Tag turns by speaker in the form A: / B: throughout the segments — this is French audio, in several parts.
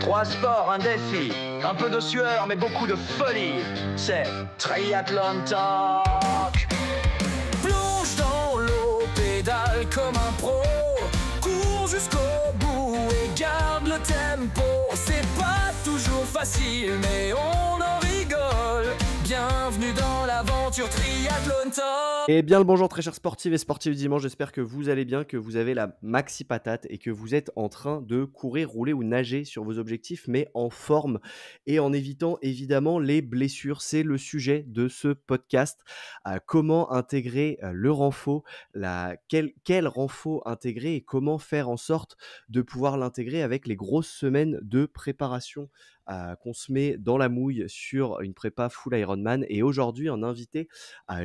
A: Trois sports, un défi, un peu de sueur mais beaucoup de folie. C'est Triathlon Talk.
B: Plonge dans l'eau, pédale comme un pro. Cours jusqu'au bout et garde le tempo. C'est pas toujours facile mais on en rigole. Bienvenue dans l'aventure Triathlon Talk.
C: Et bien le bonjour très chers sportifs et sportifs du dimanche, j'espère que vous allez bien, que vous avez la maxi patate et que vous êtes en train de courir, rouler ou nager sur vos objectifs, mais en forme et en évitant évidemment les blessures. C'est le sujet de ce podcast. Comment intégrer le renfo, quel renfo intégrer et comment faire en sorte de pouvoir l'intégrer avec les grosses semaines de préparation qu'on se met dans la mouille sur une prépa full Ironman. Et aujourd'hui, en invité,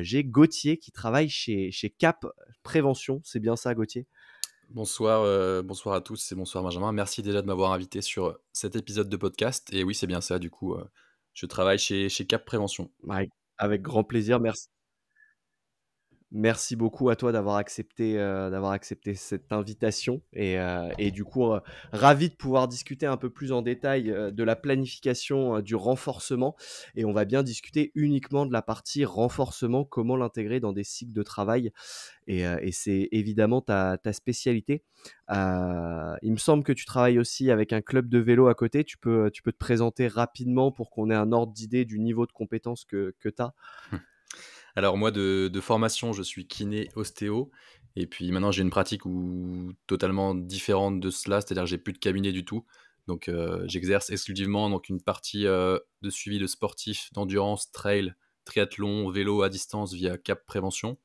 C: j'ai Gauthier qui travaille chez Cap Prévention. C'est bien ça, Gauthier?
D: Bonsoir à tous et bonsoir Benjamin. Merci déjà de m'avoir invité sur cet épisode de podcast. Et oui, c'est bien ça, du coup, je travaille chez Cap Prévention.
C: Ouais, avec grand plaisir, merci. Merci beaucoup à toi d'avoir accepté cette invitation et du coup, ravi de pouvoir discuter un peu plus en détail de la planification du renforcement et on va bien discuter uniquement de la partie renforcement, comment l'intégrer dans des cycles de travail et c'est évidemment ta spécialité. Il me semble que tu travailles aussi avec un club de vélo à côté. Tu peux te présenter rapidement pour qu'on ait un ordre d'idée du niveau de compétence que tu as?
D: Alors moi, de formation, je suis kiné ostéo. Et puis maintenant, j'ai une pratique totalement différente de cela, c'est-à-dire que j'ai plus de cabinet du tout. Donc j'exerce exclusivement donc, une partie de suivi de sportifs d'endurance, trail, triathlon, vélo à distance via Cap Prévention.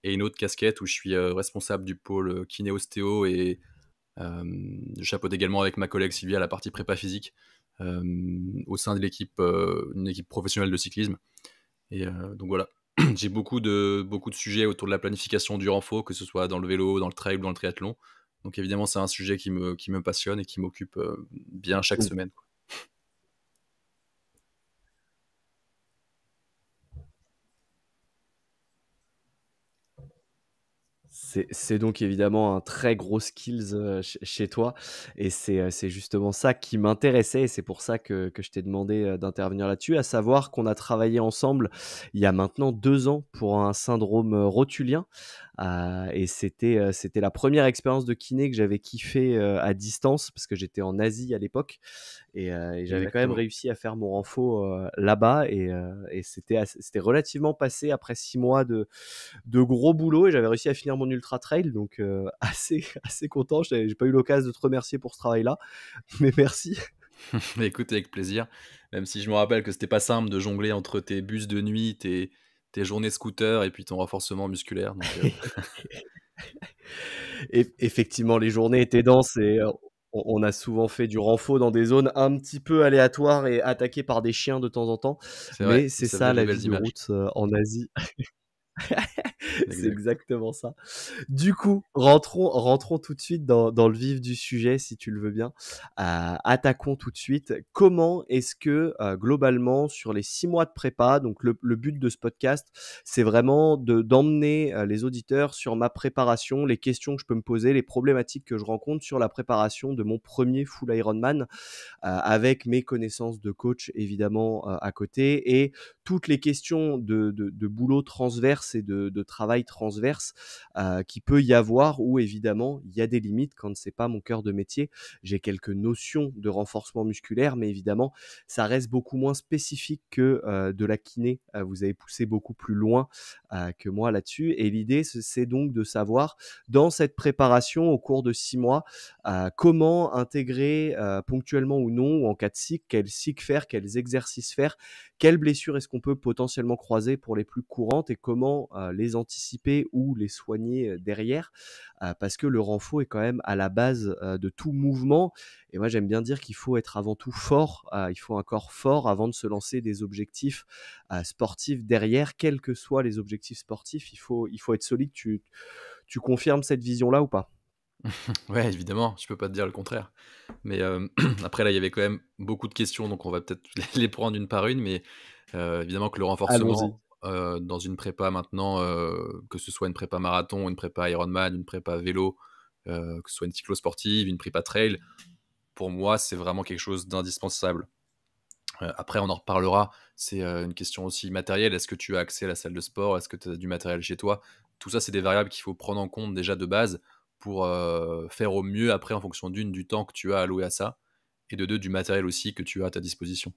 D: Et une autre casquette où je suis responsable du pôle kiné ostéo et je chapeaute également avec ma collègue Sylvia la partie prépa physique au sein de l'équipe, une équipe professionnelle de cyclisme. Et donc voilà, j'ai beaucoup de sujets autour de la planification du renfort, que ce soit dans le vélo, dans le trail ou dans le triathlon. Donc évidemment, c'est un sujet qui me passionne et qui m'occupe bien chaque semaine, quoi.
C: C'est donc évidemment un très gros skills chez toi et c'est justement ça qui m'intéressait et c'est pour ça que je t'ai demandé d'intervenir là-dessus, à savoir qu'on a travaillé ensemble il y a maintenant 2 ans pour un syndrome rotulien et c'était la première expérience de kiné que j'avais kiffé à distance parce que j'étais en Asie à l'époque et j'avais quand même
D: Exactement.
C: réussi à faire mon renfo là-bas et c'était relativement passé après 6 mois de gros boulot et j'avais réussi à finir mon ultra trail donc assez content. J'ai pas eu l'occasion de te remercier pour ce travail-là, mais merci.
D: Mais écoute, avec plaisir. Même si je me rappelle que c'était pas simple de jongler entre tes bus de nuit, tes journées scooter et puis ton renforcement musculaire. Donc,
C: Effectivement, les journées étaient denses et on a souvent fait du renfo dans des zones un petit peu aléatoires et attaqués par des chiens de temps en temps,
D: c'est vrai,
C: mais
D: mais
C: c'est
D: ça
C: ça
D: faisait de
C: la vie
D: belles
C: de
D: images.
C: route en Asie. C'est
D: Exact.
C: exactement ça. Du coup, rentrons tout de suite dans le vif du sujet, si tu le veux bien. Attaquons tout de suite. Comment est-ce que, globalement, sur les 6 mois de prépa, donc le but de ce podcast, c'est vraiment d'emmener les auditeurs sur ma préparation, les questions que je peux me poser, les problématiques que je rencontre sur la préparation de mon premier full Ironman, avec mes connaissances de coach évidemment à côté et toutes les questions de boulot transverse et de travail transverse qu'il peut y avoir où évidemment il y a des limites quand c'est pas mon cœur de métier. J'ai quelques notions de renforcement musculaire, mais évidemment ça reste beaucoup moins spécifique que de la kiné. Vous avez poussé beaucoup plus loin que moi là-dessus. Et l'idée, c'est donc de savoir dans cette préparation au cours de 6 mois, comment intégrer ponctuellement ou non, ou en cas de cycle, quel cycle faire, quels exercices faire, quelles blessures est-ce qu'on peut potentiellement croiser pour les plus courantes et comment les anticiper ou les soigner derrière, parce que le renfo est quand même à la base de tout mouvement. Et moi, j'aime bien dire qu'il faut être avant tout fort, il faut un corps fort avant de se lancer des objectifs sportifs derrière, quels que soient les objectifs sportifs, il faut être solide. Tu confirmes cette vision-là ou pas?
D: Ouais, évidemment, je peux pas te dire le contraire. Mais après là, il y avait quand même beaucoup de questions, donc on va peut-être les prendre une par une. Mais évidemment que le
C: Allons-y.
D: renforcement dans une prépa maintenant, que ce soit une prépa marathon, une prépa Ironman, une prépa vélo, que ce soit une cyclo-sportive, une prépa trail, pour moi, c'est vraiment quelque chose d'indispensable. Après, on en reparlera. C'est une question aussi matérielle. Est-ce que tu as accès à la salle de sport? Est-ce que tu as du matériel chez toi? Tout ça, c'est des variables qu'il faut prendre en compte déjà de base pour faire au mieux après en fonction d'une, du temps que tu as alloué à ça et de deux, du matériel aussi que tu as à ta disposition.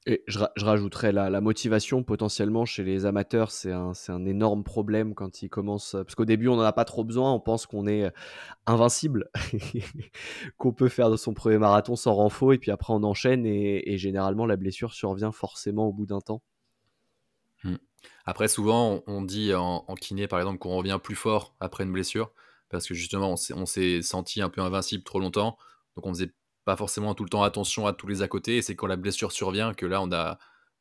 C: Et je rajouterais la motivation potentiellement chez les amateurs, c'est un énorme problème quand ils commencent, parce qu'au début on n'en a pas trop besoin, on pense qu'on est invincible, qu'on peut faire de son premier marathon sans renfort et puis après on enchaîne et généralement la blessure survient forcément au bout d'un temps.
D: Mmh. Après, souvent, on dit en kiné, par exemple, qu'on revient plus fort après une blessure parce que justement, on s'est senti un peu invincible trop longtemps. Donc, on faisait pas forcément tout le temps attention à tous les à côté. Et c'est quand la blessure survient que là,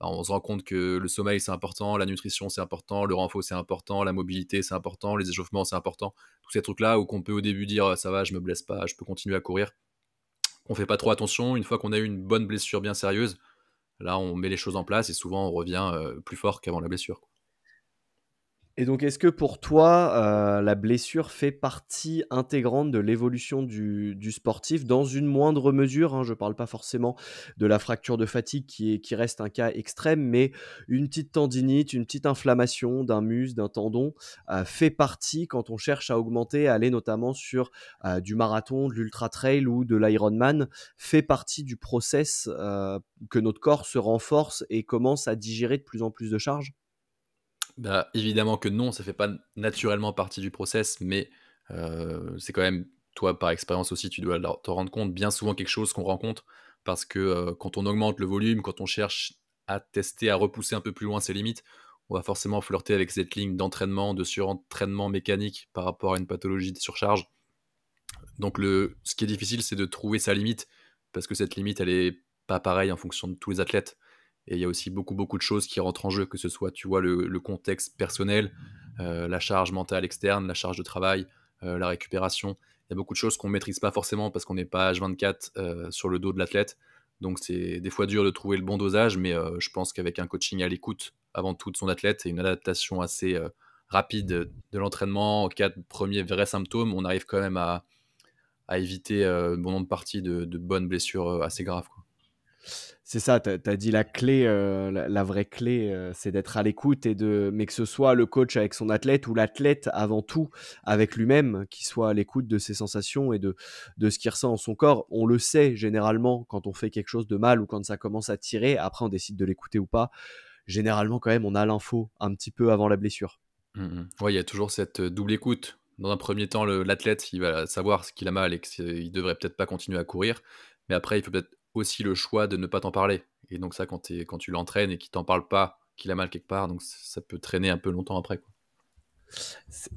D: on se rend compte que le sommeil, c'est important, la nutrition, c'est important, le renfort, c'est important, la mobilité, c'est important, les échauffements, c'est important. Tous ces trucs-là où qu'on peut au début dire, ça va, je me blesse pas, je peux continuer à courir. On fait pas trop attention. Une fois qu'on a eu une bonne blessure bien sérieuse, là, on met les choses en place et souvent, on revient plus fort qu'avant la blessure, quoi.
C: Et donc, est-ce que pour toi, la blessure fait partie intégrante de l'évolution du sportif dans une moindre mesure, hein? Je ne parle pas forcément de la fracture de fatigue qui reste un cas extrême, mais une petite tendinite, une petite inflammation d'un muscle, d'un tendon, fait partie quand on cherche à augmenter, à aller notamment sur, du marathon, de l'ultra trail ou de l'Ironman, fait partie du process, que notre corps se renforce et commence à digérer de plus en plus de charges?
D: Bah, évidemment que non, ça fait pas naturellement partie du process, mais c'est quand même, toi, par expérience aussi, tu dois te rendre compte, bien souvent quelque chose qu'on rencontre parce que, quand on augmente le volume, quand on cherche à tester, à repousser un peu plus loin ses limites, on va forcément flirter avec cette ligne d'entraînement, de surentraînement mécanique par rapport à une pathologie de surcharge. Donc ce qui est difficile, c'est de trouver sa limite parce que cette limite, elle est pas pareille en fonction de tous les athlètes. Et il y a aussi beaucoup, beaucoup de choses qui rentrent en jeu, que ce soit, tu vois, le contexte personnel, la charge mentale externe, la charge de travail, la récupération. Il y a beaucoup de choses qu'on ne maîtrise pas forcément parce qu'on n'est pas H24 sur le dos de l'athlète. Donc c'est des fois dur de trouver le bon dosage, mais je pense qu'avec un coaching à l'écoute avant tout de son athlète et une adaptation assez rapide de l'entraînement en cas de premiers vrais symptômes, on arrive quand même à éviter bon nombre de parties de bonnes blessures assez graves, quoi.
C: C'est ça, tu as dit la clé, la vraie clé, c'est d'être à l'écoute mais que ce soit le coach avec son athlète ou l'athlète avant tout avec lui-même, qui soit à l'écoute de ses sensations et de ce qu'il ressent dans son corps. On le sait généralement quand on fait quelque chose de mal ou quand ça commence à tirer, après on décide de l'écouter ou pas. Généralement quand même, on a l'info un petit peu avant la blessure.
D: Ouais, il y a toujours cette double écoute. Dans un premier temps, l'athlète, il va savoir ce qu'il a mal et qu'il devrait peut-être pas continuer à courir. Mais après, il faut peut-être aussi le choix de ne pas t'en parler. Et donc ça, quand tu l'entraînes et qu'il t'en parle pas, qu'il a mal quelque part, donc ça peut traîner un peu longtemps après, quoi.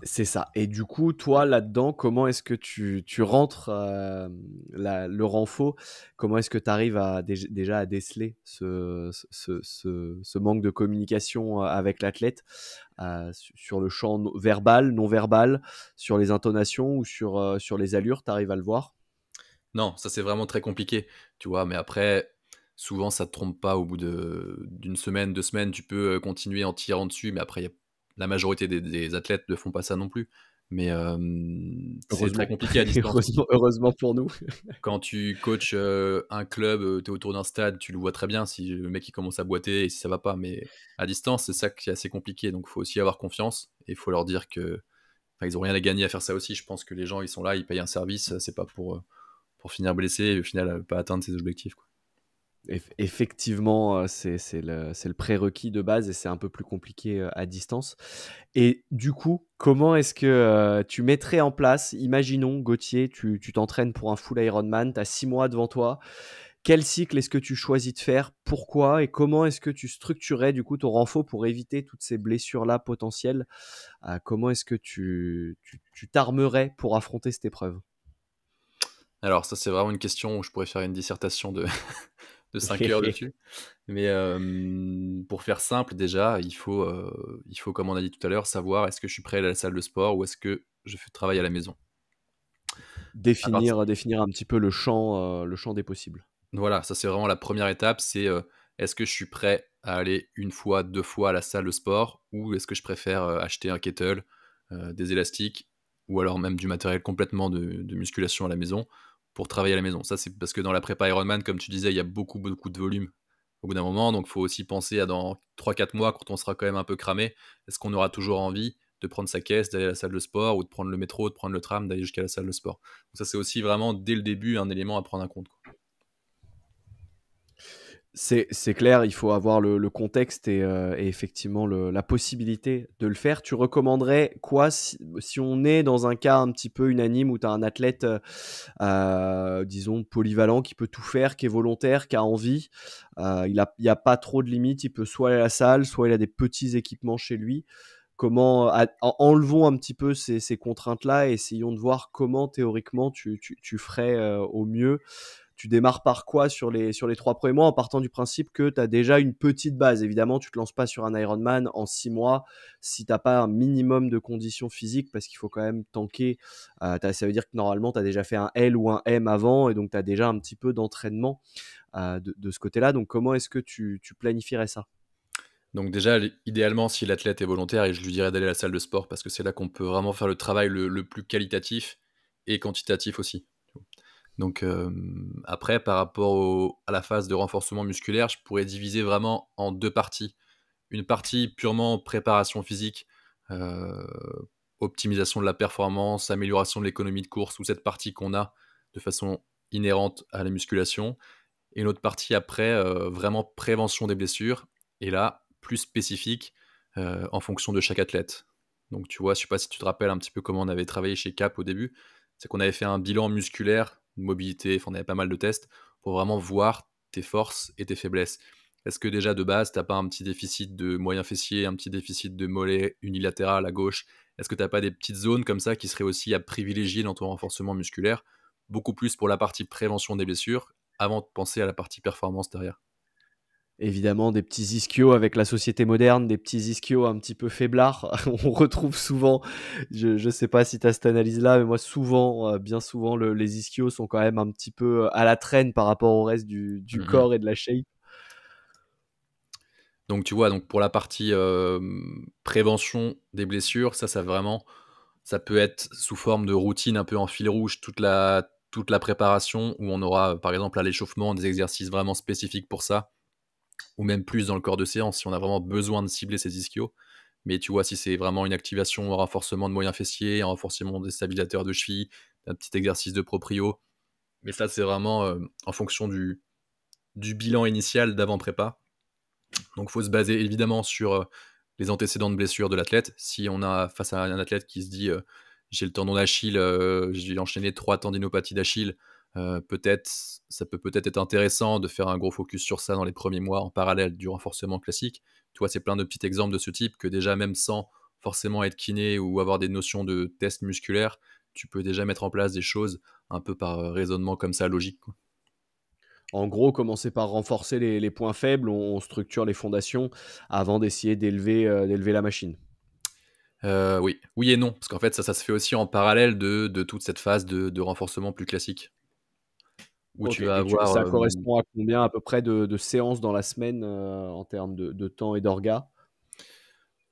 C: C'est ça. Et du coup, toi, là-dedans, comment est-ce que tu rentres le renfort? Comment est-ce que tu arrives déjà à déceler ce manque de communication avec l'athlète sur le champ verbal, non verbal, sur les intonations ou sur les allures, tu arrives à le voir?
D: Non, ça c'est vraiment très compliqué, tu vois? Mais après, souvent ça te trompe pas au bout d'une semaine, 2 semaines, tu peux, continuer en tirant dessus, mais après la majorité des athlètes ne font pas ça non plus. Mais, c'est très
C: Heureusement.
D: compliqué à distance.
C: Heureusement pour nous.
D: Quand tu coaches, un club, tu es autour d'un stade, tu le vois très bien si le mec il commence à boiter et si ça va pas, mais à distance, c'est ça qui est assez compliqué. Donc il faut aussi avoir confiance et il faut leur dire que enfin, ils ont rien à gagner à faire ça aussi. Je pense que les gens, ils sont là, ils payent un service, c'est pas pour finir blessé et au final, pas atteindre ses objectifs, quoi.
C: Effectivement, c'est le prérequis de base et c'est un peu plus compliqué, à distance. Et du coup, comment est-ce que, tu mettrais en place, imaginons Gauthier, tu t'entraînes pour un full Ironman, tu as 6 mois devant toi. Quel cycle est-ce que tu choisis de faire? Pourquoi? Et comment est-ce que tu structurerais du coup ton renfort pour éviter toutes ces blessures-là potentielles? Comment est-ce que tu t'armerais pour affronter cette épreuve?
D: Alors ça, c'est vraiment une question où je pourrais faire une dissertation de de 5 heures dessus. Mais, pour faire simple déjà, il faut comme on a dit tout à l'heure, savoir est-ce que je suis prêt à aller à la salle de sport ou est-ce que je fais travail à la maison? À partir
C: Définir un petit peu le champ des possibles.
D: Voilà, ça c'est vraiment la première étape, c'est, est-ce que je suis prêt à aller une fois, 2 fois à la salle de sport ou est-ce que je préfère, acheter un kettle, des élastiques ou alors même du matériel complètement de musculation à la maison pour travailler à la maison. Ça, c'est parce que dans la prépa Ironman, comme tu disais, il y a beaucoup, beaucoup de volume au bout d'un moment. Donc, il faut aussi penser à dans 3-4 mois, quand on sera quand même un peu cramé, est-ce qu'on aura toujours envie de prendre sa caisse, d'aller à la salle de sport, ou de prendre le métro, de prendre le tram, d'aller jusqu'à la salle de sport. Donc ça, c'est aussi vraiment, dès le début, un élément à prendre en compte, quoi.
C: C'est clair, il faut avoir le contexte et effectivement la possibilité de le faire. Tu recommanderais quoi si on est dans un cas un petit peu unanime où tu as un athlète, disons, polyvalent, qui peut tout faire, qui est volontaire, qui a envie, il y a pas trop de limites, il peut soit aller à la salle, soit il a des petits équipements chez lui. Comment enlevons un petit peu ces contraintes-là et essayons de voir comment théoriquement tu ferais au mieux. Tu démarres par quoi sur les 3 premiers mois, en partant du principe que tu as déjà une petite base. Évidemment, tu te lances pas sur un Ironman en 6 mois si tu n'as pas un minimum de conditions physiques, parce qu'il faut quand même tanker. Ça veut dire que normalement, tu as déjà fait un L ou un M avant, et donc tu as déjà un petit peu d'entraînement de ce côté-là. Donc comment est-ce que tu planifierais ça?
D: Donc déjà, idéalement, si l'athlète est volontaire, et je lui dirais d'aller à la salle de sport, parce que c'est là qu'on peut vraiment faire le travail le plus qualitatif et quantitatif aussi. Donc après, par rapport à la phase de renforcement musculaire, je pourrais diviser vraiment en 2 parties. Une partie purement préparation physique, euh, optimisation de la performance, amélioration de l'économie de course, ou cette partie qu'on a de façon inhérente à la musculation. Et une autre partie après, vraiment prévention des blessures, et là, plus spécifique en fonction de chaque athlète. Donc tu vois, je sais pas si tu te rappelles un petit peu comment on avait travaillé chez Cap au début, c'est qu'on avait fait un bilan musculaire, de mobilité, enfin, on avait pas mal de tests pour vraiment voir tes forces et tes faiblesses. Est-ce que déjà de base, t'as pas un petit déficit de moyen fessier, un petit déficit de mollet unilatéral à gauche? Est-ce que t'as pas des petites zones comme ça qui seraient aussi à privilégier dans ton renforcement musculaire? Beaucoup plus pour la partie prévention des blessures, avant de penser à la partie performance derrière.
C: Évidemment, des petits ischios avec la société moderne, des petits ischios un petit peu faiblards. On retrouve souvent, je ne sais pas si tu as cette analyse-là, mais moi souvent, bien souvent, les ischios sont quand même un petit peu à la traîne par rapport au reste du
D: Mhm.
C: corps et de la shape.
D: Donc tu vois, donc pour la partie prévention des blessures, ça vraiment, ça peut être sous forme de routine un peu en fil rouge toute la préparation, où on aura par exemple à l'échauffement des exercices vraiment spécifiques pour ça, ou même plus dans le corps de séance si on a vraiment besoin de cibler ces ischios. Mais tu vois, si c'est vraiment une activation, un renforcement de moyen fessier, un renforcement des stabilisateurs de cheville, un petit exercice de proprio, mais ça c'est vraiment en fonction du bilan initial d'avant prépa. Donc il faut se baser évidemment sur les antécédents de blessures de l'athlète. Si on a face à un athlète qui se dit j'ai le tendon d'Achille, j'ai enchaîné 3 tendinopathies d'Achille, ça peut peut-être être intéressant de faire un gros focus sur ça dans les premiers mois en parallèle du renforcement classique. Tu vois, c'est plein de petits exemples de ce type que déjà, même sans forcément être kiné ou avoir des notions de tests musculaires, tu peux déjà mettre en place des choses un peu par raisonnement comme ça, logique, quoi.
C: En gros, commencer par renforcer les points faibles, on structure les fondations avant d'essayer d'élever la machine.
D: Oui. Oui et non, parce qu'en fait, ça se fait aussi en parallèle de toute cette phase de renforcement plus classique, où
C: Ok,
D: tu vas
C: et
D: avoir,
C: ça correspond à combien à peu près de séances dans la semaine en termes de temps et d'orga?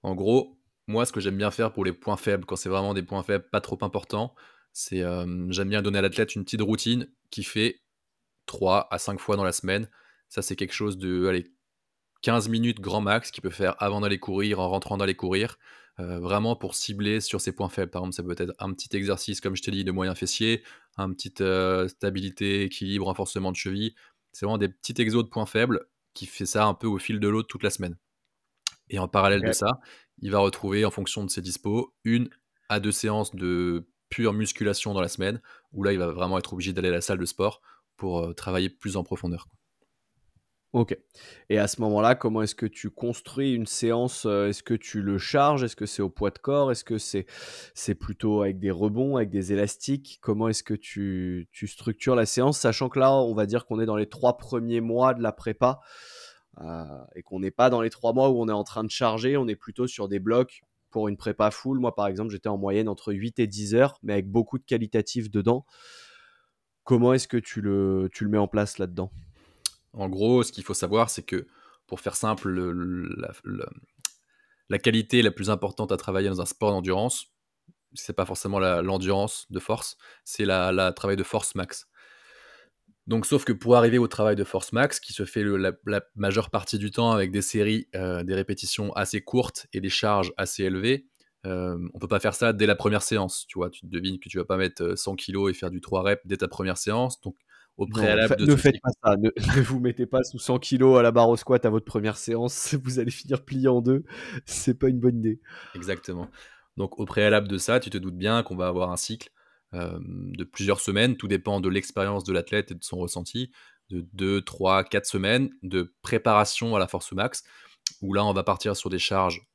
D: en gros, moi, ce que j'aime bien faire pour les points faibles, quand c'est vraiment des points faibles pas trop importants, c'est, j'aime bien donner à l'athlète une petite routine qui fait 3 à 5 fois dans la semaine. Ça, c'est quelque chose de, allez, 15 minutes grand max qu'il peut faire avant d'aller courir, en rentrant d'aller courir, vraiment pour cibler sur ses points faibles. Par exemple, ça peut être un petit exercice, comme je t'ai dit, de moyen fessier, un petit stabilité, équilibre, renforcement de cheville. C'est vraiment des petits exos de points faibles qui fait ça un peu au fil de l'eau toute la semaine. Et en parallèle de
C: Ok.
D: ça, il va retrouver, en fonction de ses dispos, 1 à 2 séances de pure musculation dans la semaine, où là, il va vraiment être obligé d'aller à la salle de sport pour travailler plus en profondeur.
C: OK, et à ce moment-là, comment est-ce que tu construis une séance? Est-ce que tu le charges? Est-ce que c'est au poids de corps? Est-ce que c'est plutôt avec des rebonds, avec des élastiques? Comment est-ce que tu structures la séance? Sachant que là, on va dire qu'on est dans les 3 premiers mois de la prépa, et qu'on n'est pas dans les 3 mois où on est en train de charger, on est plutôt sur des blocs pour une prépa full. Moi, par exemple, j'étais en moyenne entre 8 et 10 heures, mais avec beaucoup de qualitatifs dedans. Comment est-ce que tu le mets en place là-dedans?
D: En gros, ce qu'il faut savoir, c'est que, pour faire simple, la qualité la plus importante à travailler dans un sport d'endurance, c'est pas forcément l'endurance de force, c'est la travail de force max. Donc, sauf que pour arriver au travail de force max, qui se fait la majeure partie du temps avec des séries, des répétitions assez courtes et des charges assez élevées, on peut pas faire ça dès la première séance. Tu vois, tu te devines que tu vas pas mettre 100 kilos et faire du 3 reps dès ta première séance. Donc, au
C: Non,
D: préalable de
C: ne
D: ce
C: faites
D: cycle,
C: pas ça. Ne, ne vous mettez pas sous 100 kilos à la barre au squat à votre première séance. Vous allez finir plié en deux. C'est pas une bonne idée.
D: exactement. Donc, au préalable de ça, tu te doutes bien qu'on va avoir un cycle de plusieurs semaines. Tout dépend de l'expérience de l'athlète et de son ressenti. De 2, 3, 4 semaines de préparation à la force max, où là, on va partir sur des charges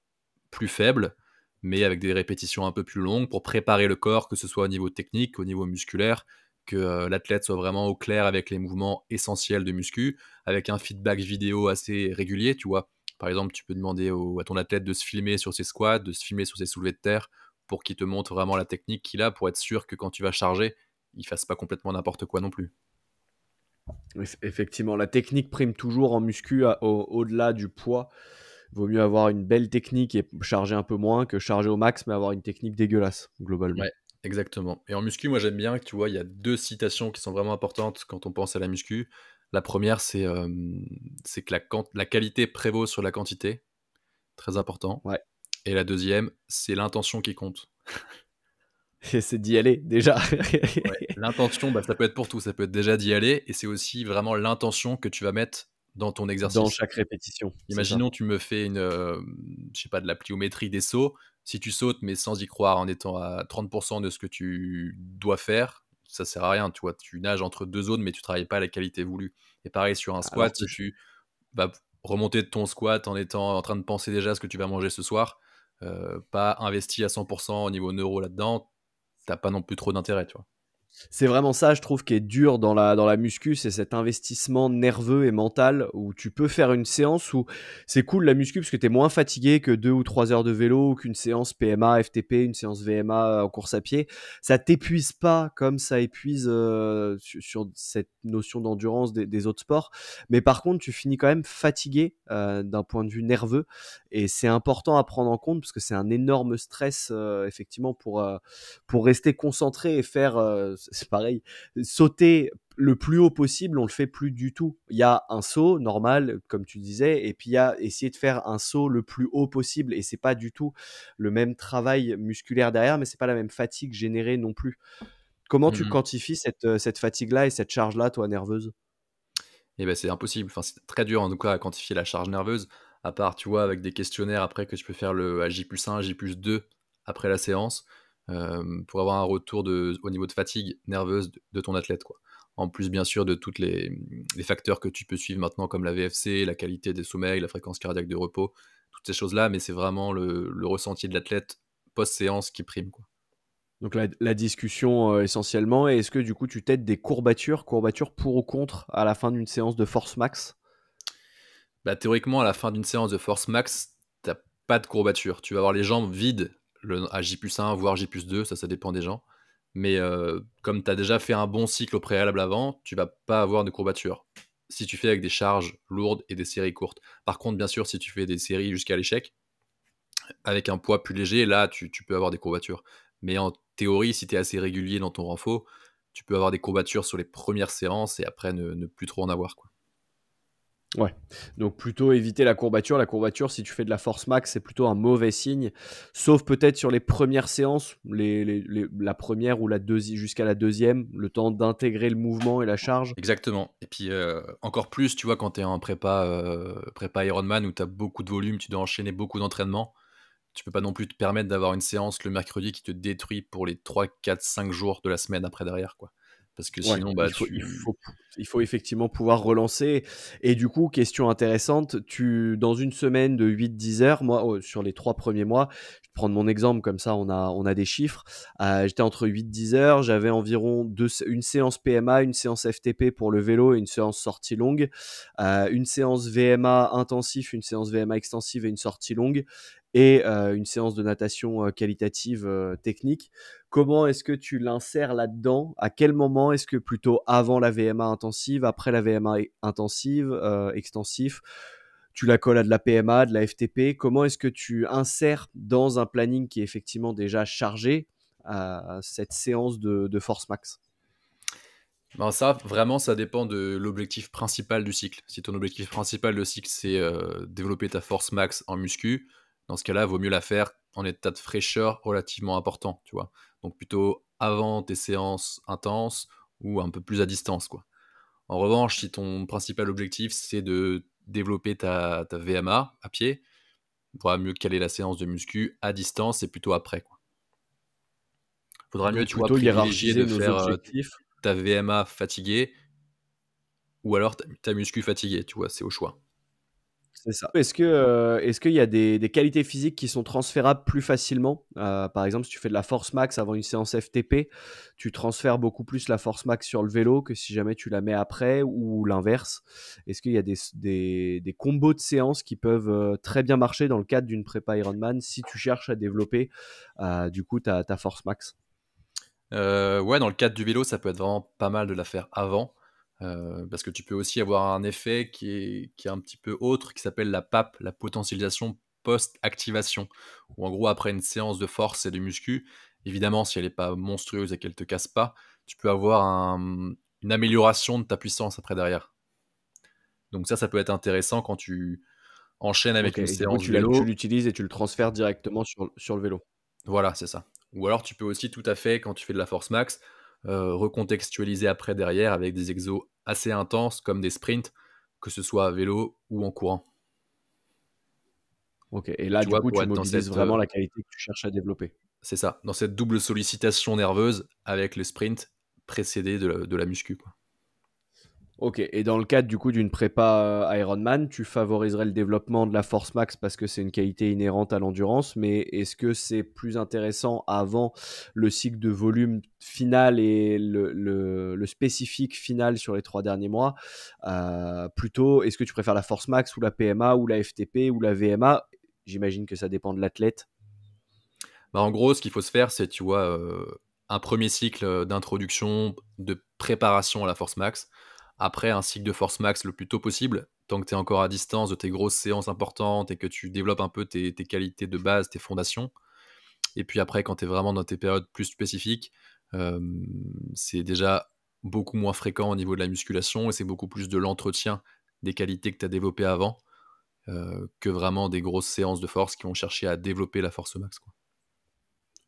D: plus faibles, mais avec des répétitions un peu plus longues pour préparer le corps, que ce soit au niveau technique, au niveau musculaire, que l'athlète soit vraiment au clair avec les mouvements essentiels de muscu, avec un feedback vidéo assez régulier, tu vois. Par exemple, tu peux demander à ton athlète de se filmer sur ses squats, de se filmer sur ses soulevés de terre, pour qu'il te montre vraiment la technique qu'il a, pour être sûr que quand tu vas charger, il fasse pas complètement n'importe quoi non plus.
C: Effectivement, la technique prime toujours en muscu au-delà du poids. Vaut mieux avoir une belle technique et charger un peu moins que charger au max mais avoir une technique dégueulasse, globalement.
D: Ouais, exactement. Et en muscu, moi j'aime bien que tu vois, il y a deux citations qui sont vraiment importantes quand on pense à la muscu. La première, c'est que la qualité prévaut sur la quantité, très important.
C: Ouais.
D: Et la deuxième, c'est l'intention qui compte.
C: Et c'est d'y aller, déjà.
D: Ouais. L'intention, bah, ça peut être pour tout, ça peut être déjà d'y aller, et c'est aussi vraiment l'intention que tu vas mettre dans ton
C: Dans
D: exercice.
C: chaque répétition, c'est ça.
D: Imaginons, tu me fais je sais pas, de la pliométrie des sauts. Si tu sautes, mais sans y croire, en étant à 30% de ce que tu dois faire, ça sert à rien, tu vois. Tu nages entre deux zones, mais tu travailles pas à la qualité voulue. Et pareil sur un
C: Alors
D: squat,
C: que
D: si tu vas remonter de ton squat en étant en train de penser déjà à ce que tu vas manger ce soir, pas investi à 100% au niveau neuro là-dedans, t'as pas non plus trop d'intérêt, tu vois.
C: c'est vraiment ça, je trouve, qui est dur dans la muscu, c'est cet investissement nerveux et mental où tu peux faire une séance où c'est cool la muscu parce que tu es moins fatigué que 2 ou 3 heures de vélo ou qu'une séance PMA, FTP, une séance VMA en course à pied. Ça t'épuise pas comme ça épuise sur cette notion d'endurance des autres sports. Mais par contre, tu finis quand même fatigué d'un point de vue nerveux et c'est important à prendre en compte parce que c'est un énorme stress effectivement pour rester concentré et faire, c'est pareil, sauter le plus haut possible, on le fait plus du tout. Il y a un saut normal, comme tu disais, et puis il y a essayer de faire un saut le plus haut possible, et c'est pas du tout le même travail musculaire derrière, mais c'est pas la même fatigue générée non plus. Comment tu
D: Mhm.
C: quantifies cette fatigue-là et cette charge-là, toi, nerveuse?
D: Et ben c'est impossible. Enfin, c'est très dur en tout cas à quantifier la charge nerveuse, à part, tu vois, avec des questionnaires après que tu peux faire à J+1, J+2 après la séance, pour avoir un retour au niveau de fatigue nerveuse de ton athlète, quoi. En plus, bien sûr, de tous les facteurs que tu peux suivre maintenant, comme la VFC, la qualité des sommeils, la fréquence cardiaque de repos, toutes ces choses-là, mais c'est vraiment le ressenti de l'athlète post-séance qui prime, quoi.
C: Donc la discussion essentiellement, et est-ce que du coup tu t'aides des courbatures pour ou contre à la fin d'une séance de force max?
D: Bah, théoriquement, à la fin d'une séance de force max, t'as pas de courbature. Tu vas avoir les jambes vides à J+1, voire J+2, ça dépend des gens. Mais comme tu as déjà fait un bon cycle au préalable avant, tu vas pas avoir de courbature. Si tu fais avec des charges lourdes et des séries courtes. Par contre, bien sûr, si tu fais des séries jusqu'à l'échec, avec un poids plus léger, là, tu peux avoir des courbatures. Mais en théorie, si tu es assez régulier dans ton renfo, tu peux avoir des courbatures sur les premières séances et après ne plus trop en avoir, quoi.
C: Ouais, donc plutôt éviter la courbature. La courbature, si tu fais de la force max, c'est plutôt un mauvais signe, sauf peut-être sur les premières séances, la première ou la deuxième, jusqu'à la deuxième, le temps d'intégrer le mouvement et la charge.
D: Exactement. Et puis encore plus, tu vois, quand tu es en prépa Ironman où tu as beaucoup de volume, tu dois enchaîner beaucoup d'entraînements, tu peux pas non plus te permettre d'avoir une séance le mercredi qui te détruit pour les 3, 4, 5 jours de la semaine après derrière, quoi. Parce que
C: Ouais,
D: sinon, bah,
C: il faut effectivement pouvoir relancer. Et du coup, question intéressante, dans une semaine de 8-10 heures, moi, sur les 3 premiers mois, je vais prendre mon exemple, comme ça on a des chiffres. J'étais entre 8-10 heures, j'avais environ une séance PMA, une séance FTP pour le vélo et une séance sortie longue, une séance VMA intensif, une séance VMA extensive et une sortie longue, et une séance de natation qualitative technique. Comment est-ce que tu l'insères là-dedans? À quel moment? Est-ce que plutôt avant la VMA intensive, après la VMA intensive, extensif? Tu la colles à de la PMA, de la FTP? Comment est-ce que tu insères dans un planning qui est effectivement déjà chargé cette séance de force max?
D: Ben ça, vraiment, ça dépend de l'objectif principal du cycle. Si ton objectif principal de cycle, c'est développer ta force max en muscu, dans ce cas-là, vaut mieux la faire en état de fraîcheur relativement important, tu vois. Donc plutôt avant tes séances intenses ou un peu plus à distance, quoi. En revanche, si ton principal objectif, c'est de développer ta VMA à pied, il faudra mieux caler la séance de muscu à distance et plutôt après, quoi. Faudra mieux,
C: Donc
D: tu vois,
C: plutôt
D: privilégier
C: hiérarchiser
D: de
C: nos
D: faire
C: objectifs.
D: ta VMA fatiguée ou alors ta muscu fatiguée, tu vois, c'est au choix.
C: C'est ça. Est-ce qu'il y a des qualités physiques qui sont transférables plus facilement? Par exemple, si tu fais de la force max avant une séance FTP, tu transfères beaucoup plus la force max sur le vélo que si jamais tu la mets après ou l'inverse? Est-ce qu'il y a des combos de séances qui peuvent, très bien marcher dans le cadre d'une prépa Ironman si tu cherches à développer, du coup ta force max?
D: Ouais, dans le cadre du vélo, ça peut être vraiment pas mal de la faire avant, parce que tu peux aussi avoir un effet qui est un petit peu autre, qui s'appelle la PAP, la potentialisation post-activation. Où en gros, après une séance de force et de muscu, évidemment, si elle est pas monstrueuse et qu'elle te casse pas, tu peux avoir une amélioration de ta puissance après derrière. Donc ça peut être intéressant quand tu enchaînes avec
C: OK
D: une
C: et du coup
D: séance
C: tu
D: vélo.
C: l'utilises et tu le transfères directement sur le vélo?
D: Voilà, c'est ça. Ou alors tu peux aussi tout à fait, quand tu fais de la force max, recontextualiser après derrière avec des exos assez intenses comme des sprints, que ce soit à vélo ou en courant.
C: OK et là,
D: Tu
C: du
D: vois,
C: coup,
D: pour
C: tu
D: être dans
C: mobilises
D: cette,
C: vraiment la qualité que tu cherches à développer?
D: c'est ça, dans cette double sollicitation nerveuse avec le sprint précédé de la muscu, quoi.
C: OK et dans le cadre, du coup, d'une prépa, Ironman, tu favoriserais le développement de la force max parce que c'est une qualité inhérente à l'endurance, mais est-ce que c'est plus intéressant avant le cycle de volume final et le spécifique final sur les 3 derniers mois? Plutôt, est-ce que tu préfères la force max ou la PMA ou la FTP ou la VMA? J'imagine que ça dépend de l'athlète.
D: Bah, en gros, ce qu'il faut se faire, c'est, tu vois, un premier cycle, d'introduction, de préparation à la force max. Après, un cycle de force max le plus tôt possible, tant que tu es encore à distance de tes grosses séances importantes et que tu développes un peu tes qualités de base, tes fondations. Et puis après, quand tu es vraiment dans tes périodes plus spécifiques, c'est déjà beaucoup moins fréquent au niveau de la musculation et c'est beaucoup plus de l'entretien des qualités que tu as développées avant, que vraiment des grosses séances de force qui vont chercher à développer la force max, quoi.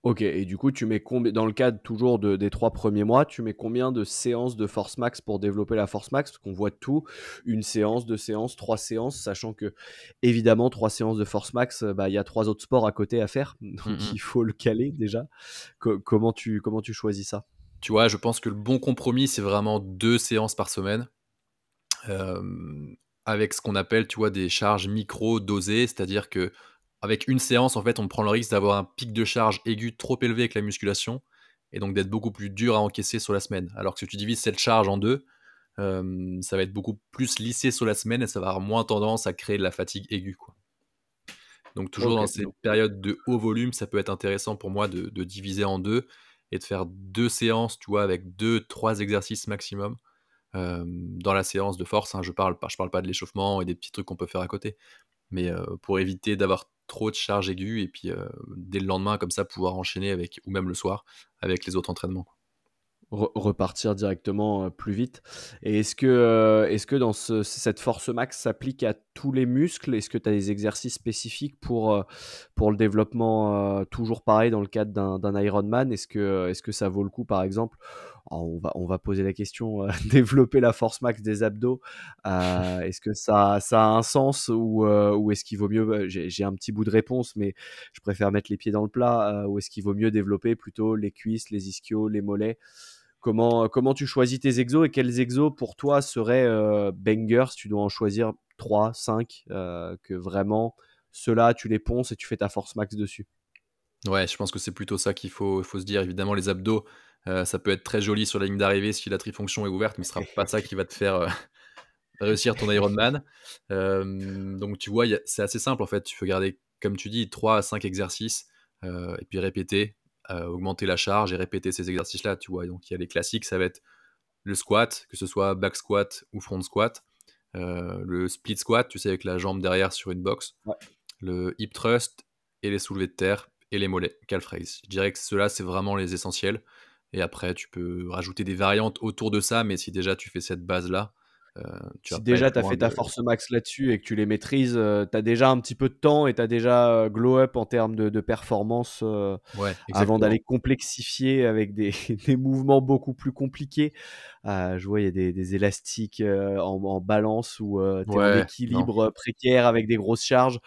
C: OK et du coup, tu mets combien dans le cadre toujours des 3 premiers mois, tu mets combien de séances de force max pour développer la force max? Parce qu'on voit tout, 1 séance, 2 séances, 3 séances, sachant qu'évidemment 3 séances de force max, bah, il y a 3 autres sports à côté à faire,
D: Mmh
C: donc
D: mh.
C: il faut le caler déjà. Comment tu choisis ça?
D: Tu vois, je pense que le bon compromis, c'est vraiment 2 séances par semaine, hem, avec ce qu'on appelle, tu vois, des charges micro-dosées. C'est-à-dire qu'avec une séance, en fait, on prend le risque d'avoir un pic de charge aigu trop élevé avec la musculation et donc d'être beaucoup plus dur à encaisser sur la semaine. Alors que si tu divises cette charge en 2, ça va être beaucoup plus lissé sur la semaine et ça va avoir moins tendance à créer de la fatigue aiguë, quoi. Donc toujours dans
C: OK,
D: ces
C: donc
D: périodes de haut volume, ça peut être intéressant pour moi de diviser en 2 et de faire 2 séances, tu vois, avec 2-3 exercices maximum, dans la séance de force, hein. Je parle pas de l'échauffement et des petits trucs qu'on peut faire à côté, mais pour éviter d'avoir trop de charges aiguës et puis, dès le lendemain comme ça pouvoir enchaîner avec ou même le soir, avec les autres entraînements, quoi.
C: repartir directement, plus vite et est-ce que dans cette force max s'applique à tous les muscles? Est-ce que tu as des exercices spécifiques pour le développement, toujours pareil dans le cadre d'un Ironman? Est-ce que ça vaut le coup, par exemple, alors on va poser la question, développer la force max des abdos, est-ce que ça a un sens ou est-ce qu'il vaut mieux, j'ai un petit bout de réponse, mais je préfère mettre les pieds dans le plat, ou est-ce qu'il vaut mieux développer plutôt les cuisses, les ischios, les mollets? Comment tu choisis tes exos et quels exos pour toi seraient, bangers si tu dois en choisir 3, 5, que vraiment ceux-là tu les ponces et tu fais ta force max dessus?
D: Ouais, je pense que c'est plutôt ça qu'il faut se dire. Évidemment, les abdos, ça peut être très joli sur la ligne d'arrivée si la trifonction est ouverte, mais ce sera pas ça qui va te faire, réussir ton Ironman. Donc tu vois, c'est assez simple en fait. Tu peux garder, comme tu dis, 3 à 5 exercices et puis répéter, augmenter la charge et répéter ces exercices-là, tu vois. Donc il y a les classiques, ça va être le squat, que ce soit back squat ou front squat, le split squat, tu sais, avec la jambe derrière sur une box,
C: Ouais.
D: le hip thrust et les soulevés de terre et les mollets, calf raise. Je dirais que ceux-là, c'est vraiment les essentiels. Et après, tu peux rajouter des variantes autour de ça, mais si déjà tu fais cette base-là, euh, tu vas
C: Si
D: pas
C: déjà
D: être
C: tu as
D: loin
C: fait ta
D: de...
C: force max là-dessus et que tu les maîtrises, tu as déjà un petit peu de temps et tu as déjà glow up en termes de performance
D: Ouais,
C: avant d'aller
D: exactement.
C: complexifier avec des, des mouvements beaucoup plus compliqués. Je vois, il y a des élastiques en balance où tu es en
D: Ouais, non.
C: équilibre précaire avec des grosses charges.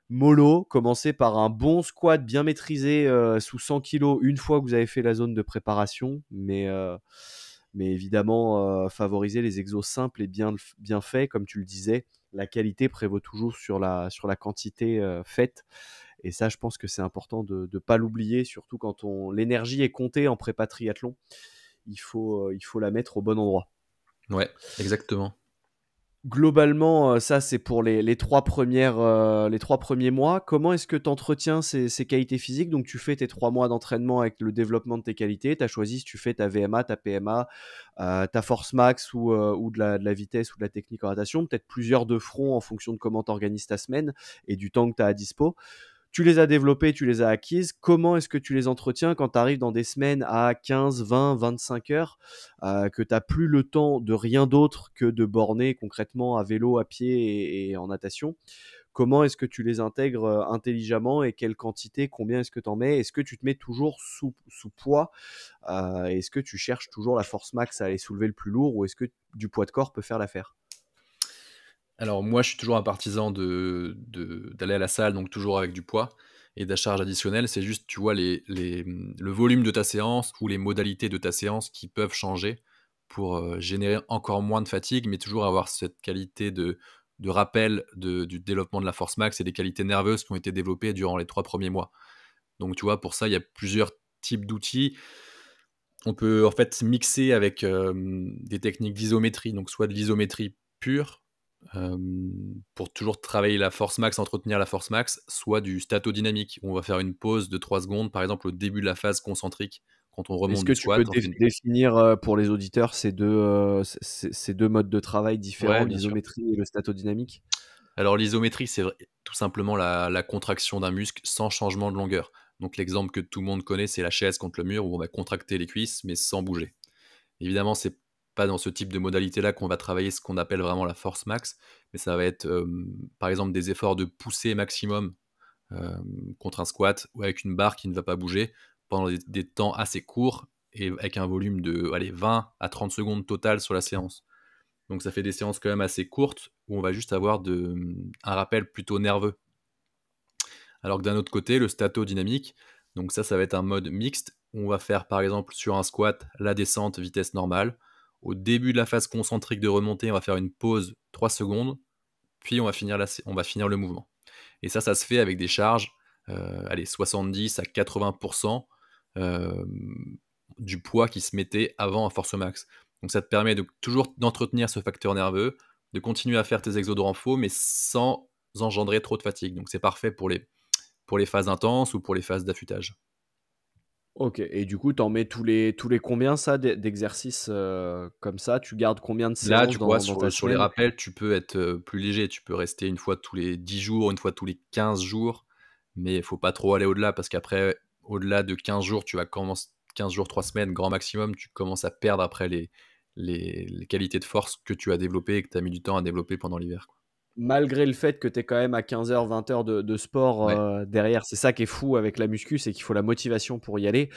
C: Mollo, commencez par un bon squat bien maîtrisé sous 100 kilos une fois que vous avez fait la zone de préparation, mais évidemment, favoriser les exos simples et bien faits, comme tu le disais. La qualité prévaut toujours sur la quantité faite. Et ça, je pense que c'est important de ne pas l'oublier, surtout quand l'énergie est comptée en prépa triathlon. Il faut la mettre au bon endroit.
D: Ouais, exactement.
C: Globalement, ça, c'est pour les 3 les 3 premiers mois. Comment est-ce que tu entretiens ces qualités physiques? Donc tu fais tes 3 mois d'entraînement avec le développement de tes qualités. Tu as choisi si tu fais ta VMA, ta PMA, ta force max ou de la vitesse ou de la technique en natation. Peut-être plusieurs de front en fonction de comment tu organises ta semaine et du temps que tu as à dispo. Tu les as développées, tu les as acquises. Comment est-ce que tu les entretiens quand tu arrives dans des semaines à 15, 20, 25 heures, que tu n'as plus le temps de rien d'autre que de borner concrètement à vélo, à pied et en natation? Comment est-ce que tu les intègres intelligemment et quelle quantité? Combien est-ce que tu en mets? Est-ce que tu te mets toujours sous poids? Est-ce que tu cherches toujours la force max à aller soulever le plus lourd ou est-ce que du poids de corps peut faire l'affaire?
D: Alors moi, je suis toujours un partisan d'aller à la salle, donc toujours avec du poids et de la charge additionnelle. C'est juste, tu vois, le volume de ta séance ou les modalités de ta séance qui peuvent changer pour générer encore moins de fatigue, mais toujours avoir cette qualité de rappel du développement de la force max et des qualités nerveuses qui ont été développées durant les 3 premiers mois. Donc tu vois, pour ça, il y a plusieurs types d'outils. On peut en fait mixer avec des techniques d'isométrie, donc soit de l'isométrie pure, pour toujours travailler la force max, entretenir la force max, soit du statodynamique, où on va faire une pause de 3 secondes, par exemple au début de la phase concentrique, quand on
C: Est-ce
D: remonte
C: que
D: du
C: tu peux
D: squat, on fait une...
C: définir pour les auditeurs ces deux modes de travail différents,
D: Ouais, bien sûr.
C: l'isométrie et le statodynamique?
D: Alors l'isométrie, c'est tout simplement la contraction d'un muscle sans changement de longueur. Donc l'exemple que tout le monde connaît, c'est la chaise contre le mur, où on va contracter les cuisses, mais sans bouger. Évidemment, c'est pas dans ce type de modalité-là qu'on va travailler ce qu'on appelle vraiment la force max, mais ça va être, par exemple, des efforts de poussée maximum contre un squat ou avec une barre qui ne va pas bouger pendant des temps assez courts et avec un volume de 20 à 30 secondes total sur la séance. Donc ça fait des séances quand même assez courtes où on va juste avoir un rappel plutôt nerveux. Alors que d'un autre côté, le statodynamique, donc ça va être un mode mixte où on va faire par exemple sur un squat la descente vitesse normale. Au début de la phase concentrique de remontée, on va faire une pause 3 secondes, puis on va finir le mouvement. Et ça se fait avec des charges, 70 à 80% euh, du poids qui se mettait avant à force max. Donc ça te permet de toujours d'entretenir ce facteur nerveux, de continuer à faire tes exos de renfort, mais sans engendrer trop de fatigue. Donc c'est parfait pour les phases intenses ou pour les phases d'affûtage.
C: Ok, et du coup, tu en mets tous les combien ça d'exercices comme ça? Tu gardes combien de
D: Là,
C: séances
D: tu vois,
C: dans ta
D: sur les
C: semaine?
D: rappels, tu peux être plus léger. Tu peux rester une fois tous les 10 jours, une fois tous les 15 jours. Mais il faut pas trop aller au-delà parce qu'après, au-delà de 15 jours, tu vas commencer 15 jours, 3 semaines, grand maximum, tu commences à perdre après les qualités de force que tu as développées et que tu as mis du temps à développer pendant l'hiver, quoi.
C: Malgré le fait que tu es quand même à 15 heures, 20 heures de sport
D: Ouais,
C: derrière, c'est ça qui est fou avec la muscu, c'est qu'il faut la motivation pour y aller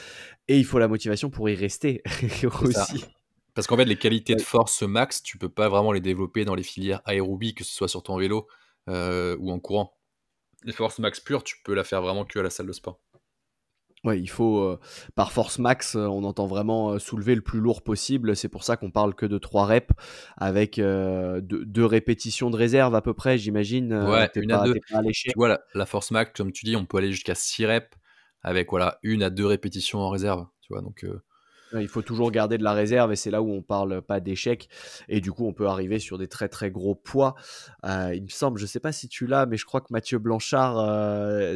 C: et il faut la motivation pour y rester
D: c'est ça.
C: aussi.
D: Parce qu'en fait, les qualités de
C: Ouais.
D: force max, tu peux pas vraiment les développer dans les filières aérobie, que ce soit sur ton vélo ou en courant. Les forces max pures, tu peux la faire vraiment que à la salle de sport.
C: Ouais, il faut, par force max, on entend vraiment soulever le plus lourd possible. C'est pour ça qu'on parle que de 3 reps avec 2 répétitions de réserve à peu près, j'imagine.
D: Ouais,
C: T'es
D: une à
C: pas,
D: 2.
C: t'es pas à l'échec.
D: Tu vois, la force max, comme tu dis, on peut aller jusqu'à 6 reps avec voilà, 1 à 2 répétitions en réserve. Tu vois, donc
C: Ouais, il faut toujours garder de la réserve et c'est là où on parle pas d'échec. Et du coup, on peut arriver sur des très très gros poids. Il me semble, je sais pas si tu l'as, mais je crois que Mathieu Blanchard,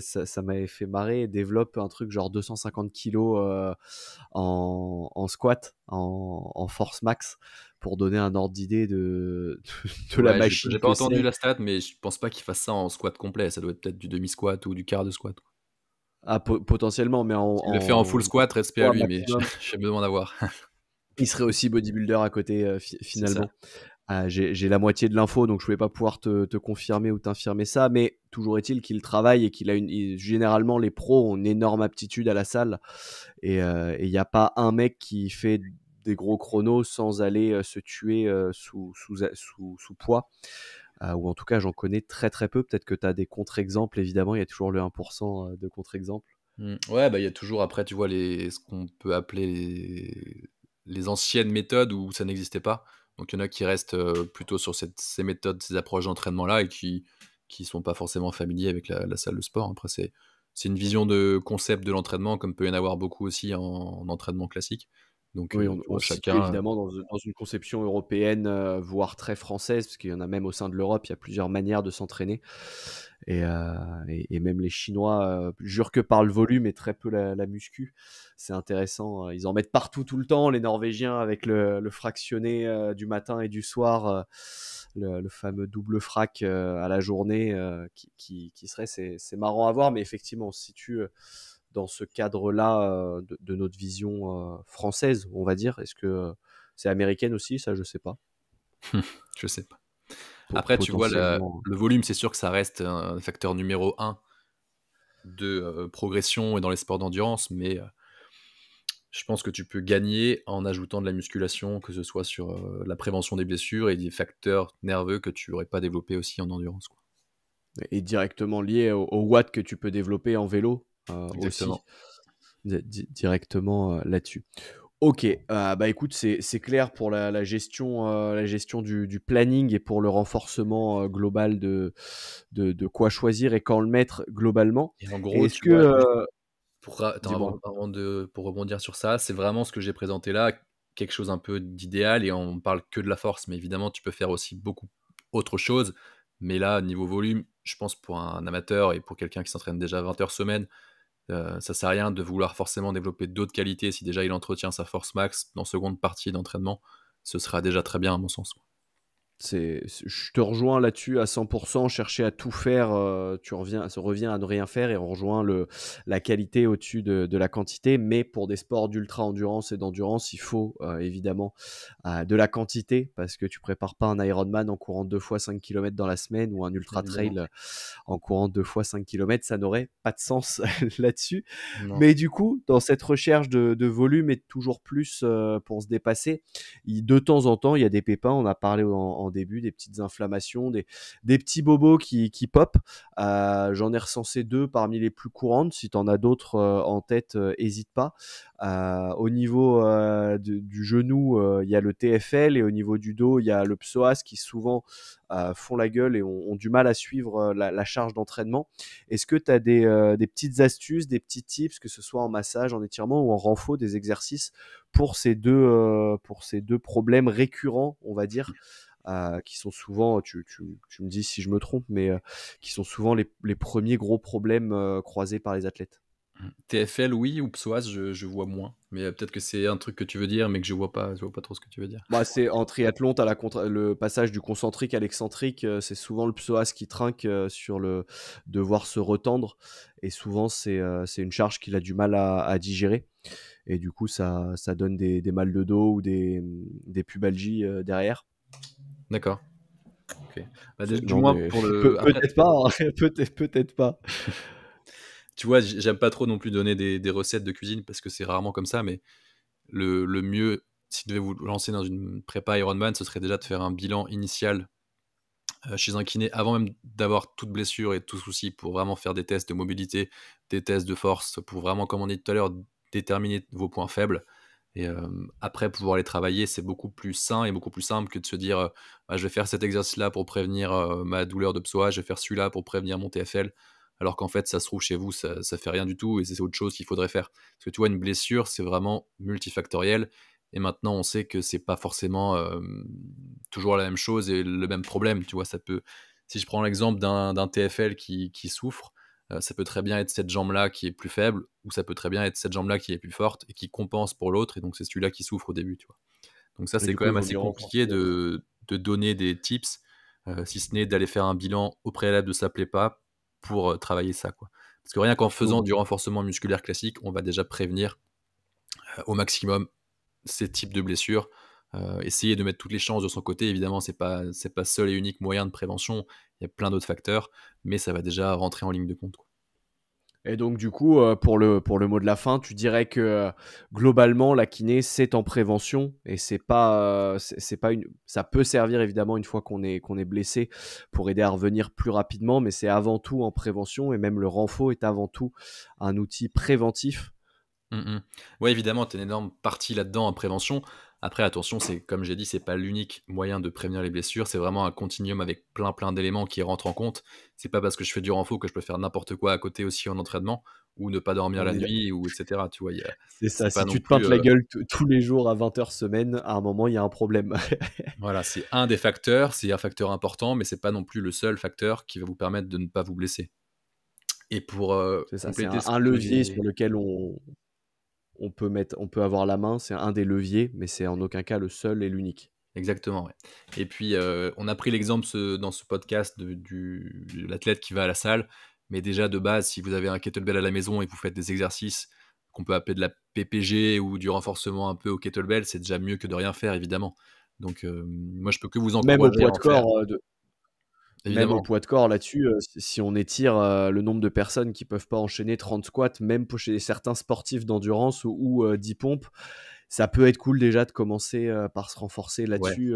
C: ça m'avait fait marrer, développe un truc genre 250 kilos en squat, en force max, pour donner un ordre d'idée de la
D: ouais,
C: machine
D: j'ai pas
C: que
D: entendu
C: c'est.
D: la stat, mais je pense pas qu'il fasse ça en squat complet. Ça doit être peut-être du demi-squat ou du quart de squat, quoi.
C: Potentiellement, mais
D: S'il le fait en full squat, respect à
C: poids
D: lui, mais
C: maximum.
D: j'ai besoin d'avoir.
C: Il serait aussi bodybuilder à côté,
D: C'est ça.
C: finalement. J'ai la moitié de l'info, donc je ne vais pas pouvoir te confirmer ou t'infirmer ça, mais toujours est-il qu'il travaille et qu'il a généralement, les pros ont une énorme aptitude à la salle et il n'y a pas un mec qui fait des gros chronos sans aller se tuer sous poids. Ou en tout cas, j'en connais très très peu. Peut-être que tu as des contre-exemples, évidemment, il y a toujours le 1% de contre-exemples.
D: Ouais, bah, il y a toujours après, tu vois, ce qu'on peut appeler les anciennes méthodes où ça n'existait pas. Donc il y en a qui restent plutôt sur ces méthodes, ces approches d'entraînement-là et qui sont pas forcément familiers avec la salle de sport. Après, c'est une vision de concept de l'entraînement, comme peut y en avoir beaucoup aussi en entraînement classique. Donc,
C: Oui,
D: tu vois,
C: on se situe
D: chacun.
C: évidemment dans une conception européenne, voire très française, parce qu'il y en a même au sein de l'Europe, il y a plusieurs manières de s'entraîner. Et même les Chinois jurent que par le volume et très peu la muscu. C'est intéressant. Ils en mettent partout tout le temps. Les Norvégiens avec le fractionné du matin et du soir, le fameux double frac à la journée qui serait, c'est marrant à voir, mais effectivement, on se situe dans ce cadre-là de notre vision française, on va dire. Est-ce que c'est américaine aussi? Ça, je sais pas.
D: Je sais pas. Après, tu vois,
C: Potentiellement.
D: le volume, c'est sûr que ça reste un facteur numéro un de progression et dans les sports d'endurance, mais je pense que tu peux gagner en ajoutant de la musculation, que ce soit sur la prévention des blessures et des facteurs nerveux que tu n'aurais pas développés aussi en endurance, quoi.
C: Et directement lié au watts que tu peux développer en vélo aussi,
D: Exactement.
C: directement là-dessus. Ok, bah écoute, c'est clair pour la gestion du planning et pour le renforcement global de quoi choisir et quand le mettre globalement.
D: Et en
C: Et
D: gros,
C: est-ce
D: tu
C: que,
D: vois, juste attends,
C: dis-moi.
D: pour rebondir sur ça, c'est vraiment ce que j'ai présenté là, quelque chose un peu d'idéal, et on parle que de la force, mais évidemment, tu peux faire aussi beaucoup autre chose. Mais là, niveau volume, je pense pour un amateur et pour quelqu'un qui s'entraîne déjà 20 heures semaine, ça sert à rien de vouloir forcément développer d'autres qualités. Si déjà il entretient sa force max dans seconde partie d'entraînement, ce sera déjà très bien à mon sens.
C: Je te rejoins là-dessus à 100%. Chercher à tout faire, ça revient à ne rien faire et on rejoint la qualité au-dessus de la quantité. Mais pour des sports d'ultra-endurance et d'endurance, il faut évidemment de la quantité parce que tu prépares pas un Ironman en courant 2 fois 5 km dans la semaine ou un ultra-trail
D: Évidemment.
C: en courant 2 fois 5 km. Ça n'aurait pas de sens là-dessus.
D: Non.
C: Mais du coup, dans cette recherche de volume et de toujours plus pour se dépasser, de temps en temps, il y a des pépins. On a parlé en début, des petites inflammations, des petits bobos qui pop. J'en ai recensé 2 parmi les plus courantes. Si tu en as d'autres en tête, hésite pas. Au niveau du genou, il y a le TFL et au niveau du dos, il y a le psoas qui souvent font la gueule et ont du mal à suivre la charge d'entraînement. Est-ce que tu as des petites astuces, des petits tips, que ce soit en massage, en étirement ou en renfo, des exercices pour ces deux problèmes récurrents, on va dire, qui sont souvent, tu me dis si je me trompe, mais qui sont souvent les premiers gros problèmes croisés par les athlètes?
D: TFL, oui, ou psoas, je vois moins. Mais peut-être que c'est un truc que tu veux dire, mais que je vois pas trop ce que tu veux dire.
C: Bah, c'est en triathlon, tu as le passage du concentrique à l'excentrique, c'est souvent le psoas qui trinque sur le devoir se retendre et souvent c'est une charge qu'il a du mal à digérer et du coup ça donne des mal de dos ou des pubalgies derrière.
D: D'accord. Ok. Bah, du
C: Non
D: moins
C: mais
D: pour le. Après,
C: peut-être pas, hein, peut-être pas.
D: tu vois, j'aime pas trop non plus donner des recettes de cuisine parce que c'est rarement comme ça, mais le mieux, si vous devez vous lancer dans une prépa Ironman, ce serait déjà de faire un bilan initial chez un kiné avant même d'avoir toute blessure et tout souci, pour vraiment faire des tests de mobilité, des tests de force, pour vraiment, comme on dit tout à l'heure, déterminer vos points faibles. Et après, pouvoir les travailler, c'est beaucoup plus sain et beaucoup plus simple que de se dire ah, je vais faire cet exercice-là pour prévenir ma douleur de psoas, je vais faire celui-là pour prévenir mon TFL. Alors qu'en fait, ça se trouve chez vous, ça fait rien du tout et c'est autre chose qu'il faudrait faire. Parce que tu vois, une blessure, c'est vraiment multifactoriel. Et maintenant, on sait que c'est pas forcément toujours la même chose et le même problème. Tu vois, ça peut. Si je prends l'exemple d'un TFL qui souffre, ça peut très bien être cette jambe-là qui est plus faible, ou ça peut très bien être cette jambe-là qui est plus forte et qui compense pour l'autre, et donc c'est celui-là qui souffre au début, tu vois. Donc ça,
C: Et
D: c'est
C: du
D: quand
C: coup, il
D: même
C: vaut
D: assez
C: mieux
D: compliqué
C: renforcer.
D: de donner des tips, si ce n'est d'aller faire un bilan au préalable de sa prépa pour travailler ça, quoi. Parce que rien qu'en faisant
C: Donc,
D: du renforcement musculaire classique, on va déjà prévenir au maximum ces types de blessures. Essayer de mettre toutes les chances de son côté. Évidemment, c'est pas seul et unique moyen de prévention. Il y a plein d'autres facteurs, mais ça va déjà rentrer en ligne de compte, quoi.
C: et donc, du coup, pour le mot de la fin, tu dirais que globalement, la kiné, c'est en prévention et c'est pas ça peut servir évidemment une fois qu'on est blessé pour aider à revenir plus rapidement, mais c'est avant tout en prévention et même le renfort est avant tout un outil préventif.
D: Ouais, évidemment, tu as une énorme partie là-dedans en prévention. Après, attention, c'est comme j'ai dit, c'est pas l'unique moyen de prévenir les blessures. C'est vraiment un continuum avec plein d'éléments qui rentrent en compte. C'est pas parce que je fais du renfo que je peux faire n'importe quoi à côté aussi en entraînement ou ne pas dormir
C: On
D: la
C: est
D: nuit ou etc. Tu vois,
C: C'est ça,
D: c'est pas
C: si
D: non
C: tu te
D: plus.
C: peintes la gueule tous les jours à 20 heures semaine, à un moment, il y a un problème.
D: Voilà, c'est un des facteurs, c'est un facteur important, mais c'est pas non plus le seul facteur qui va vous permettre de ne pas vous blesser. Et pour
C: C'est ça, c'est
D: compléter ce
C: un
D: que
C: levier sur
D: j'ai.
C: lequel on peut avoir la main, c'est un des leviers, mais c'est en aucun cas le seul et l'unique.
D: Exactement, ouais. Et puis, on a pris l'exemple dans ce podcast de l'athlète qui va à la salle, mais déjà de base, si vous avez un kettlebell à la maison et que vous faites des exercices qu'on peut appeler de la PPG ou du renforcement un peu au kettlebell, c'est déjà mieux que de rien faire, évidemment. Donc, moi, je peux que vous
C: Même au
D: encourager
C: poids
D: à
C: de
D: en faire,
C: corps, même au
D: évidemment.
C: poids de corps là-dessus, si on étire le nombre de personnes qui peuvent pas enchaîner 30 squats, même pour chez certains sportifs d'endurance ou 10 pompes, ça peut être cool déjà de commencer par se renforcer
D: Ouais,
C: là-dessus.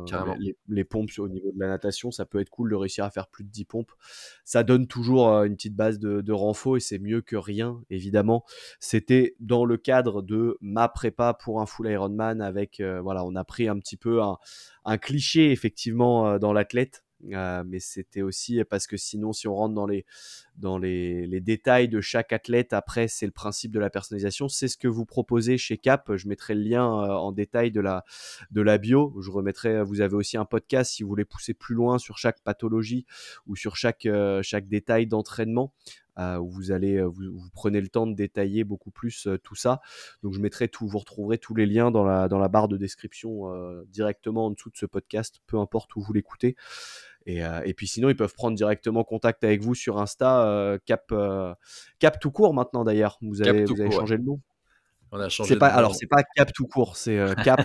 D: carrément.
C: Les pompes au niveau de la natation, ça peut être cool de réussir à faire plus de 10 pompes. Ça donne toujours une petite base de renfo et c'est mieux que rien, évidemment. C'était dans le cadre de ma prépa pour un full Ironman avec, voilà, on a pris un petit peu un cliché effectivement dans l'athlète. Mais c'était aussi parce que sinon, si on rentre les détails de chaque athlète, après, c'est le principe de la personnalisation. C'est ce que vous proposez chez Cap. Je mettrai le lien en détail de la bio. Je remettrai, vous avez aussi un podcast si vous voulez pousser plus loin sur chaque pathologie ou sur chaque détail d'entraînement. Où vous prenez le temps de détailler beaucoup plus tout ça. Donc je mettrai tout, vous retrouverez tous les liens dans la barre de description directement en dessous de ce podcast, peu importe où vous l'écoutez. Et puis sinon, ils peuvent prendre directement contact avec vous sur Insta, Cap tout court maintenant d'ailleurs.
D: Cap tout
C: Vous avez
D: court, ouais.
C: changé le nom.
D: On a
C: C'est
D: changé de
C: pas, alors
D: nom.
C: c'est pas Cap tout court, c'est Cap.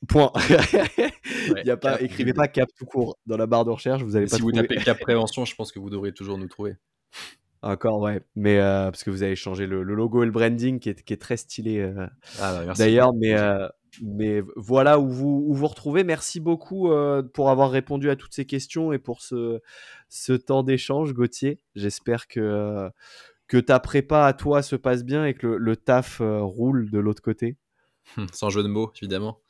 C: Point. Il
D: Ouais,
C: y a pas,
D: Cap
C: écrivez
D: vide.
C: pas Cap tout court dans la barre de recherche, vous allez
D: Mais
C: pas
D: si vous
C: trouver.
D: tapez Cap Prévention, je pense que vous devrez toujours nous trouver.
C: Encore, ouais. Mais parce que vous avez changé le logo et le branding qui est très stylé
D: Ah bah, merci.
C: d'ailleurs. Mais voilà où vous retrouvez. Merci beaucoup pour avoir répondu à toutes ces questions et pour ce temps d'échange, Gauthier. J'espère que ta prépa à toi se passe bien et que le taf roule de l'autre côté.
D: Sans jeu de mots, évidemment.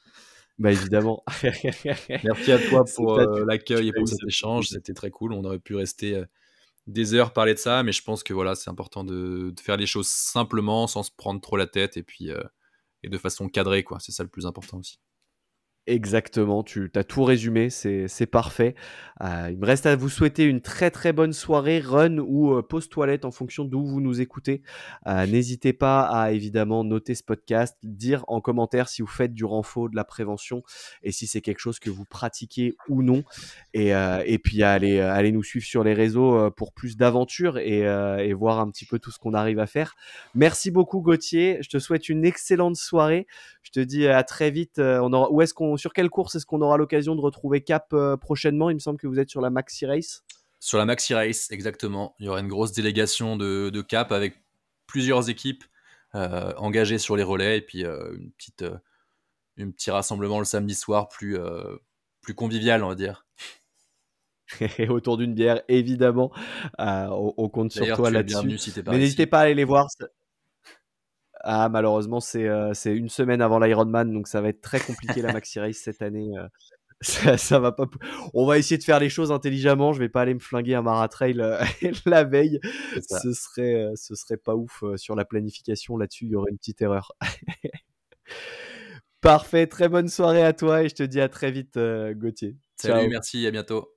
C: Bah évidemment.
D: Merci à toi
C: C'est
D: pour
C: ça, tu
D: l'accueil et
C: as
D: pour
C: eu
D: cet
C: ce
D: échange.
C: plaisir.
D: C'était très cool. On aurait pu rester des heures parler de ça, mais je pense que voilà, c'est important de faire les choses simplement, sans se prendre trop la tête, et puis et de façon cadrée, quoi. C'est ça le plus important aussi.
C: Exactement, tu as tout résumé, c'est parfait. Il me reste à vous souhaiter une très très bonne soirée, run ou pause toilette en fonction d'où vous nous écoutez. N'hésitez pas à évidemment noter ce podcast, dire en commentaire si vous faites du renfo, de la prévention et si c'est quelque chose que vous pratiquez ou non. Et puis allez nous suivre sur les réseaux pour plus d'aventures et voir un petit peu tout ce qu'on arrive à faire. Merci beaucoup Gauthier, je te souhaite une excellente soirée. Je te dis à très vite. Sur quelle course est-ce qu'on aura l'occasion de retrouver Cap prochainement? Il me semble que vous êtes sur la Maxi Race.
D: Sur la Maxi Race, exactement. Il y aura une grosse délégation de Cap avec plusieurs équipes engagées sur les relais et puis un petit rassemblement le samedi soir plus convivial, on va dire.
C: Et autour d'une bière, évidemment. On compte sur
D: D'ailleurs,
C: toi
D: tu es le
C: là-dessus.
D: bienvenu si t'es
C: Mais
D: par
C: n'hésitez
D: ici.
C: pas à aller les voir. Ah, malheureusement, c'est une semaine avant l'Ironman, donc ça va être très compliqué la Maxi Race cette année. Ça va pas. On va essayer de faire les choses intelligemment. Je vais pas aller me flinguer un maratrail la veille.
D: C'est ça.
C: Ce serait pas ouf sur la planification. Là-dessus, il y aurait une petite erreur. Parfait. Très bonne soirée à toi et je te dis à très vite, Gauthier.
D: Salut,
C: Ciao.
D: merci, à bientôt.